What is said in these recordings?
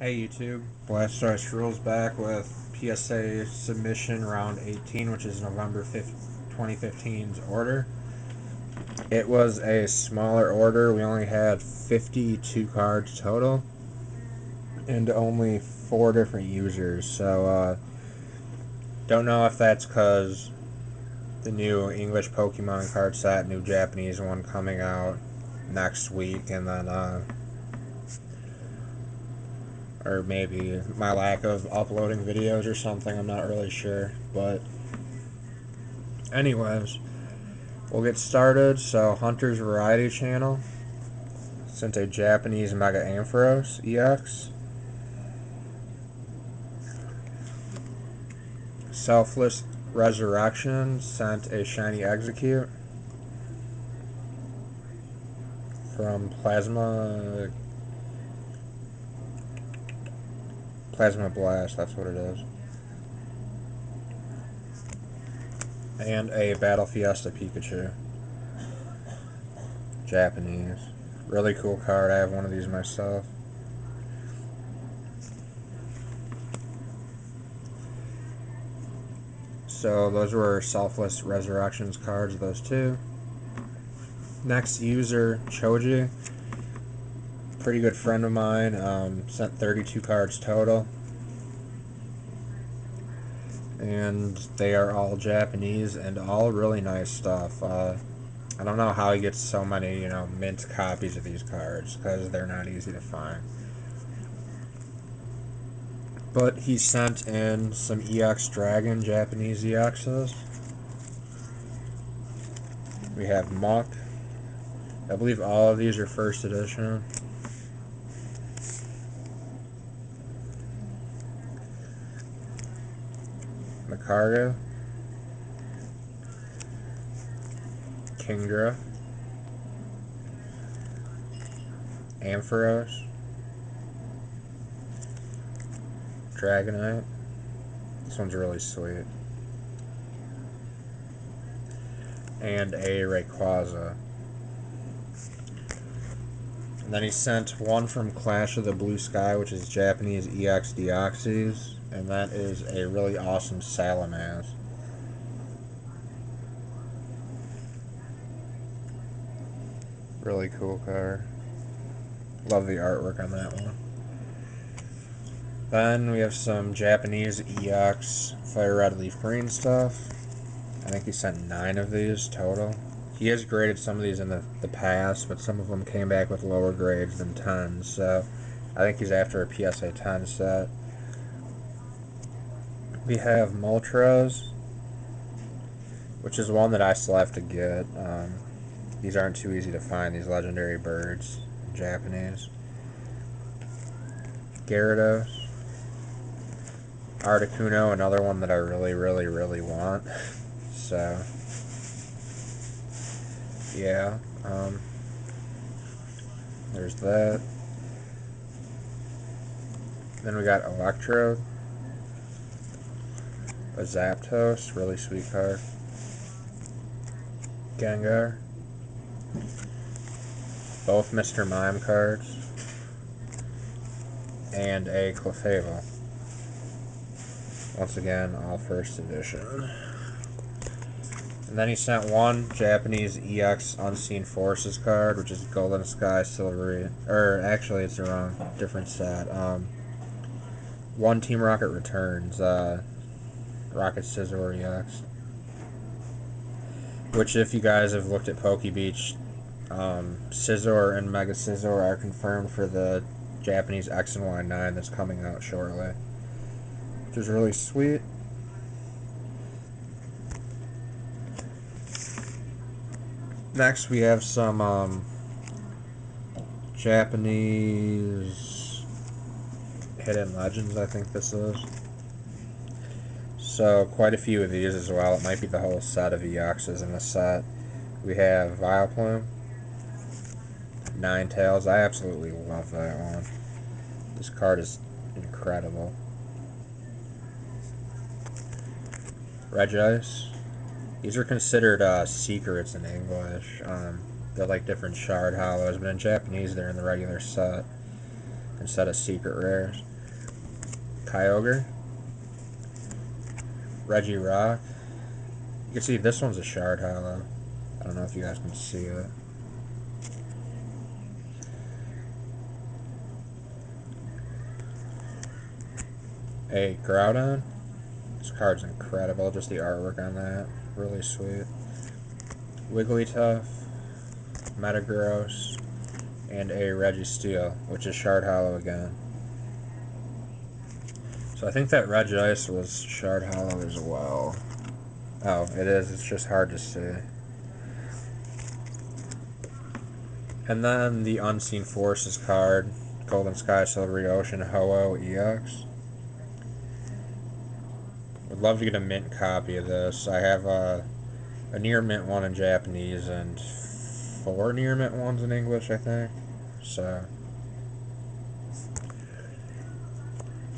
Hey YouTube, Blastoise Rules back with PSA submission round 18, which is November 5th, 2015's order. It was a smaller order. We only had 52 cards total and only 4 different users. So, don't know if that's because the new English Pokemon card set, new Japanese one coming out next week, and then, or maybe my lack of uploading videos or something, I'm not really sure. But anyways, we'll get started. So Hunter's Variety Channel sent a Japanese Mega Ampharos EX. Selfless Resurrection sent a Shiny Execute from Plasma Blast, that's what it is. And a Battle Fiesta Pikachu. Japanese. Really cool card. I have one of these myself. So those were Selfless Resurrections cards, those two. Next user, Choji. Pretty good friend of mine. Sent 32 cards total. And they are all Japanese and all really nice stuff. I don't know how he gets so many, mint copies of these cards, because they're not easy to find. But he sent in some EX Dragon Japanese EXs. We have Muck. I believe all of these are first edition. Macargo. Kingdra. Ampharos. Dragonite. This one's really sweet. And a Rayquaza. And then he sent one from Clash of the Blue Sky, which is Japanese EX Deoxys, and that is a really awesome Salamence. Really cool card. Love the artwork on that one. Then we have some Japanese EX Fire Red Leaf Green stuff. I think he sent 9 of these total. He has graded some of these in the past, but some of them came back with lower grades than 10s, so I think he's after a PSA 10 set. We have Moltres, which is one that I still have to get. These aren't too easy to find, these legendary birds, Japanese. Gyarados. Articuno, another one that I really want. So, yeah. There's that. Then we got Electrode. A Zapdos, really sweet card. Gengar. Both Mr. Mime cards. And a Clefable. Once again, all first edition. And then he sent one Japanese EX Unseen Forces card, which is Golden Sky Silvery. Or actually, it's the wrong, different set. One Team Rocket Returns, Rocket Scizor EX. Which, if you guys have looked at PokeBeach, Scizor and Mega Scizor are confirmed for the Japanese X and Y9 that's coming out shortly, which is really sweet. Next, we have some Japanese Hidden Legends, I think this is. So, quite a few of these as well. It might be the whole set of EXs in the set. We have Vileplume, Ninetales. I absolutely love that one. This card is incredible. Regice. These are considered secrets in English. They're like different shard hollows, but in Japanese they're in the regular set. instead of secret rares. Kyogre, Reggie Rock. You can see this one's a shard hollow. I don't know if you guys can see it. A Groudon. This card's incredible, just the artwork on that. Really sweet. Wigglytuff, Metagross, and a Registeel, which is shard hollow again. So I think that Regice was shard hollow as well. Oh, it is. It's just hard to see. And then the Unseen Forces card, Golden Sky, Silvery Ocean, Ho-Oh, EX. Would love to get a mint copy of this. I have a near mint one in Japanese and 4 near mint ones in English, I think. So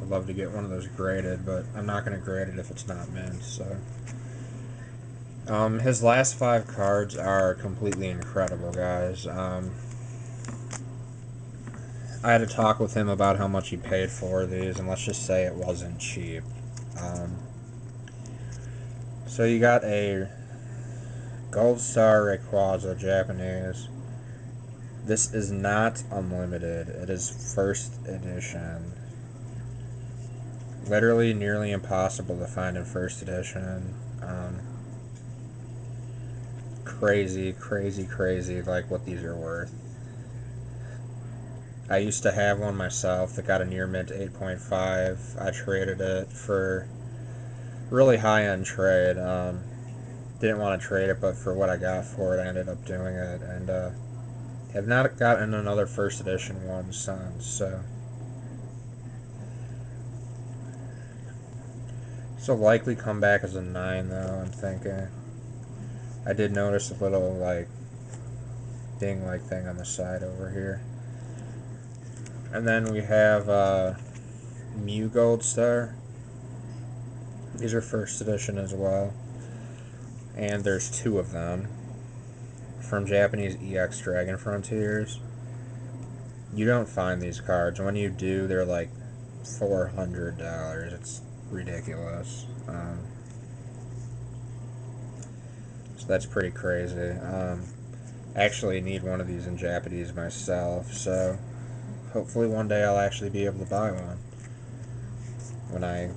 I'd love to get one of those graded, but I'm not going to grade it if it's not mint. So his last 5 cards are completely incredible, guys. I had to talk with him about how much he paid for these, and let's just say it wasn't cheap. So you got a Gold Star Rayquaza Japanese. This is not unlimited. It is first edition. Literally nearly impossible to find in first edition. Crazy, crazy, crazy like what these are worth. I used to have one myself that got a near mint 8.5. I traded it for really high-end trade. Didn't want to trade it, but for what I got for it, I ended up doing it, and have not gotten another first edition one since. So likely come back as a 9 though. I'm thinking. I did notice a little like ding-like thing on the side over here. And then we have Mew Gold Star. These are first edition as well. And there's 2 of them. From Japanese EX Dragon Frontiers. You don't find these cards. When you do, they're like $400. It's ridiculous. So that's pretty crazy. I actually need one of these in Japanese myself, so hopefully one day I'll actually be able to buy one when I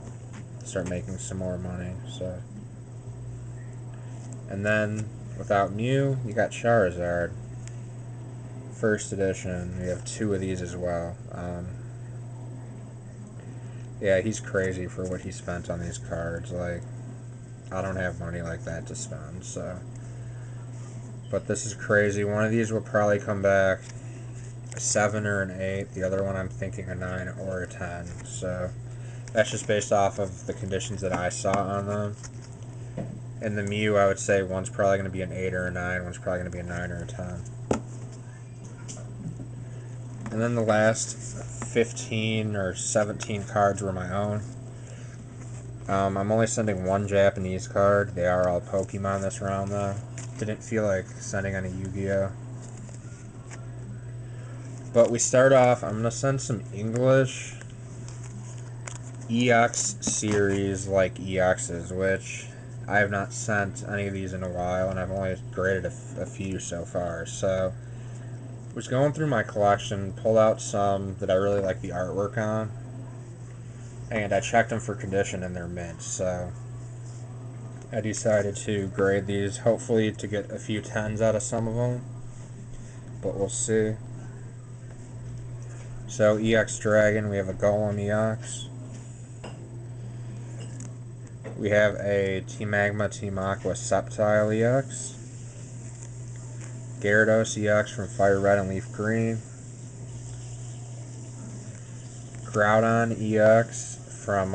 start making some more money. So, and then without Mew, you got Charizard, first edition. We have 2 of these as well. Yeah, he's crazy for what he spent on these cards. Like, I don't have money like that to spend, so. But this is crazy. One of these will probably come back a 7 or an 8. The other one I'm thinking a 9 or a 10. So that's just based off of the conditions that I saw on them. And the Mew, I would say one's probably going to be an 8 or a 9. One's probably going to be a 9 or a 10. And then the last 15 or 17 cards were my own. I'm only sending 1 Japanese card. They are all Pokemon this round, though. Didn't feel like sending any Yu-Gi-Oh! But we start off, I'm going to send some English EX series like EXs, which I have not sent any of these in a while, and I've only graded a few so far. So, was going through my collection, pulled out some that I really like the artwork on, and I checked them for condition and they're mint, so I decided to grade these, hopefully to get a few 10s out of some of them, but we'll see. So EX Dragon, we have a Golem EX. We have a Team Magma, Team Aqua Sceptile EX. Gyarados EX from Fire Red and Leaf Green. Groudon EX from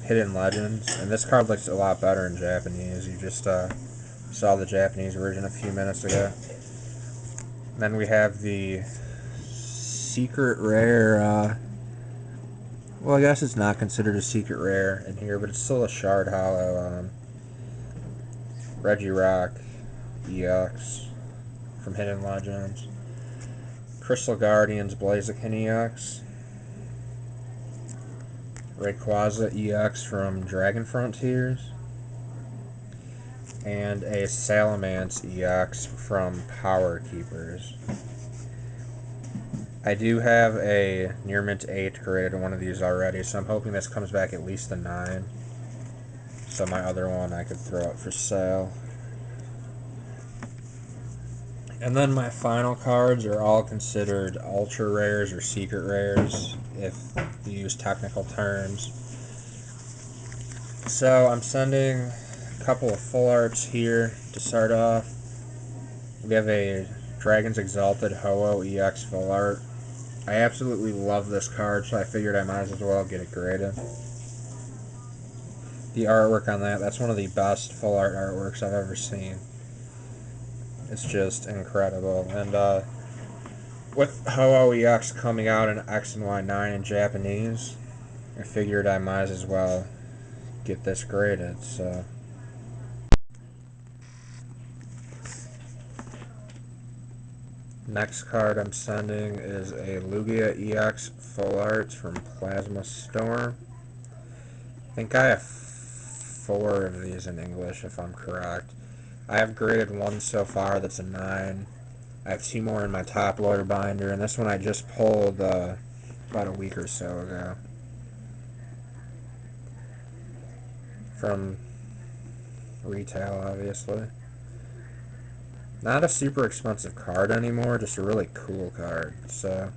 Hidden Legends. And this card looks a lot better in Japanese. You just saw the Japanese version a few minutes ago. Then we have the secret rare, well, I guess it's not considered a secret rare in here, but it's still a shard hollow, Regirock EX from Hidden Legends. Crystal Guardians Blaziken EX, Rayquaza EX from Dragon Frontiers, and a Salamence EX from Power Keepers. I do have a Near Mint 8 graded one of these already, so I'm hoping this comes back at least a 9. So my other one I could throw up for sale. And then my final cards are all considered ultra rares or secret rares, if you use technical terms. So I'm sending a couple of full arts here to start off. We have a Dragon's Exalted Ho-Oh EX full art. I absolutely love this card, so I figured I might as well get it graded. The artwork on that's one of the best full art artworks I've ever seen. It's just incredible. And with Ho-Oh EX coming out in X and Y9 in Japanese, I figured I might as well get this graded. So next card I'm sending is a Lugia EX full art from Plasma Storm. I think I have 4 of these in English, if I'm correct. I have graded one so far that's a 9. I have 2 more in my top loader binder, and this one I just pulled about a week or so ago from retail, obviously. Not a super expensive card anymore, just a really cool card. So,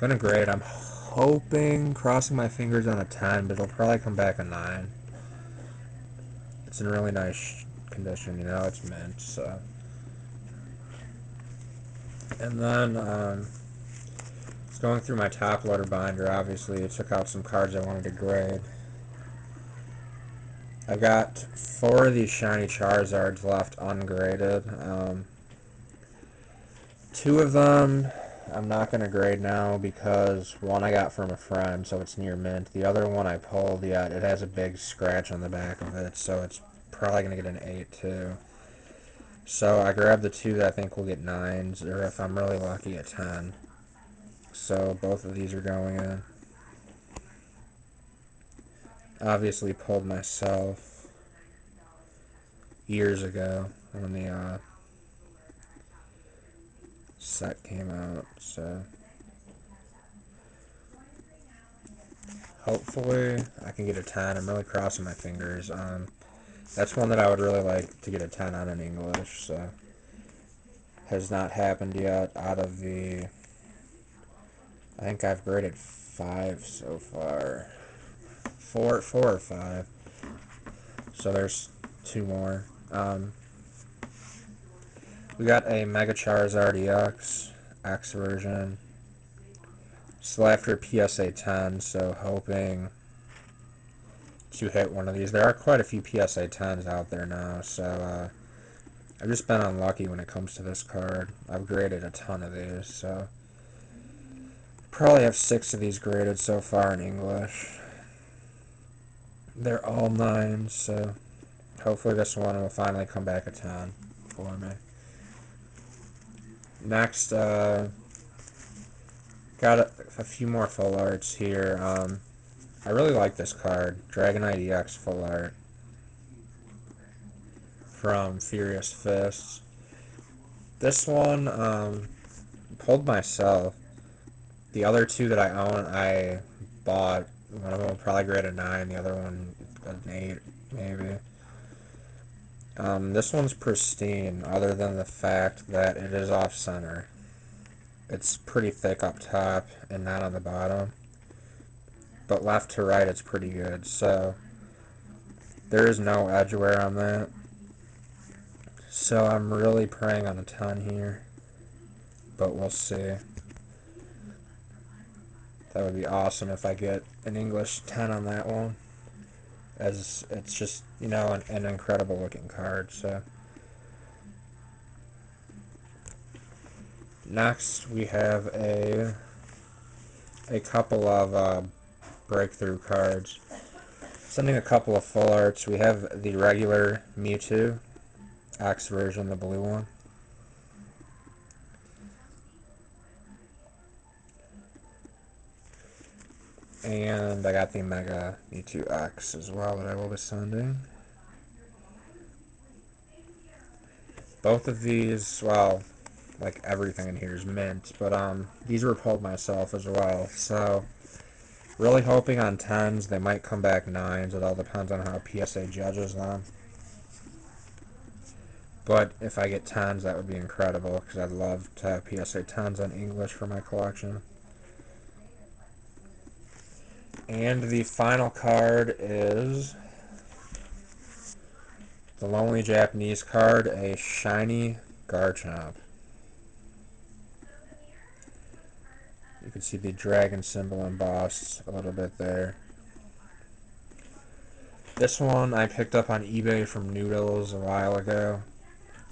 gonna grade. I'm hoping, crossing my fingers on a 10, but it'll probably come back a 9. It's in really nice condition, you know, it's mint, so. And then, it's going through my top loader binder, obviously. I took out some cards I wanted to grade. I've got 4 of these shiny Charizards left ungraded. 2 of them I'm not going to grade now because one I got from a friend, so it's near mint. The other one I pulled yet, it has a big scratch on the back of it, so it's probably going to get an 8 too. So I grabbed the 2 that I think will get 9s, or if I'm really lucky, a 10. So both of these are going in. Obviously pulled myself years ago when the set came out, so hopefully I can get a 10. I'm really crossing my fingers. That's one that I would really like to get a 10 on in English, so has not happened yet. Out of the, I think I've graded 5 so far. 4 or 5. So there's 2 more. We got a Mega Charizard EX X version. Still after PSA 10, so hoping to hit one of these. There are quite a few PSA 10s out there now, so I've just been unlucky when it comes to this card. I've graded a ton of these, so probably have 6 of these graded so far in English. They're all 9s, so hopefully this one will finally come back a 10 for me. Next, got a few more full arts here. I really like this card, Dragonite EX full art from Furious Fists. This one, pulled myself. The other 2 that I own, I bought. One of them will probably grade a 9, the other one an 8, maybe. This one's pristine, other than the fact that it is off-center. It's pretty thick up top and not on the bottom. But left to right, it's pretty good. So, there is no edge wear on that. So, I'm really praying on a 10 here. But we'll see. That would be awesome if I get an English 10 on that one. As it's just, you know, an incredible looking card. So next we have a couple of breakthrough cards. Sending a couple of full arts. We have the regular Mewtwo X version, the blue one. And I got the Mega E2X as well that I will be sending. Both of these, well, like everything in here is mint, but these were pulled myself as well. So really hoping on 10s. They might come back 9s. It all depends on how PSA judges them. But if I get 10s, that would be incredible because I'd love to have PSA 10s on English for my collection. And the final card is the Lonely Japanese card, a shiny Garchomp. You can see the dragon symbol embossed a little bit there. This one I picked up on eBay from Noodles a while ago.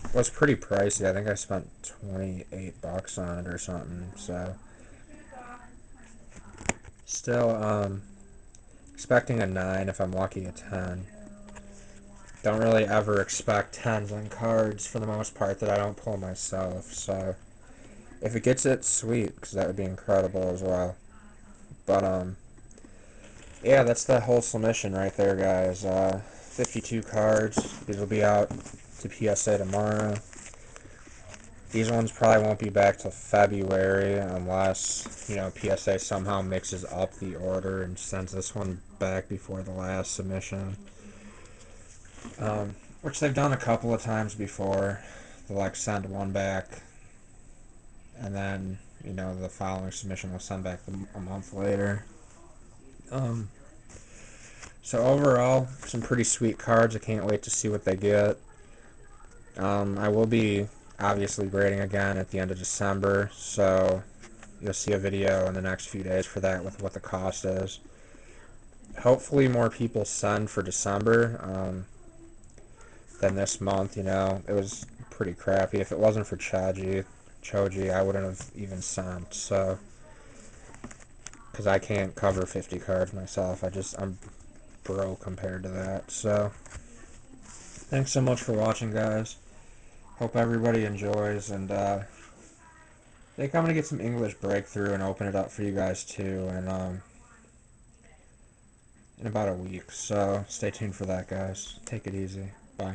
It was pretty pricey. I think I spent 28 bucks on it or something. So still expecting a 9, if I'm lucky a 10. Don't really ever expect 10s on cards for the most part that I don't pull myself. So if it gets it, sweet, because that would be incredible as well. But yeah, that's the whole submission right there, guys. 52 cards. These will be out to PSA tomorrow. These ones probably won't be back till February unless, PSA somehow mixes up the order and sends this one back before the last submission. Which they've done a couple of times before. They'll like send one back and then, the following submission will send back a month later. So overall, some pretty sweet cards. I can't wait to see what they get. I will be obviously grading again at the end of December, so you'll see a video in the next few days for that with what the cost is. Hopefully more people send for December than this month. It was pretty crappy. If it wasn't for Choji, I wouldn't have even sent, so because I can't cover 50 cards myself. I'm broke compared to that. So thanks so much for watching, guys. Hope everybody enjoys, and I think I'm gonna get some English breakthrough and open it up for you guys too, and in about a week. So stay tuned for that, guys. Take it easy. Bye.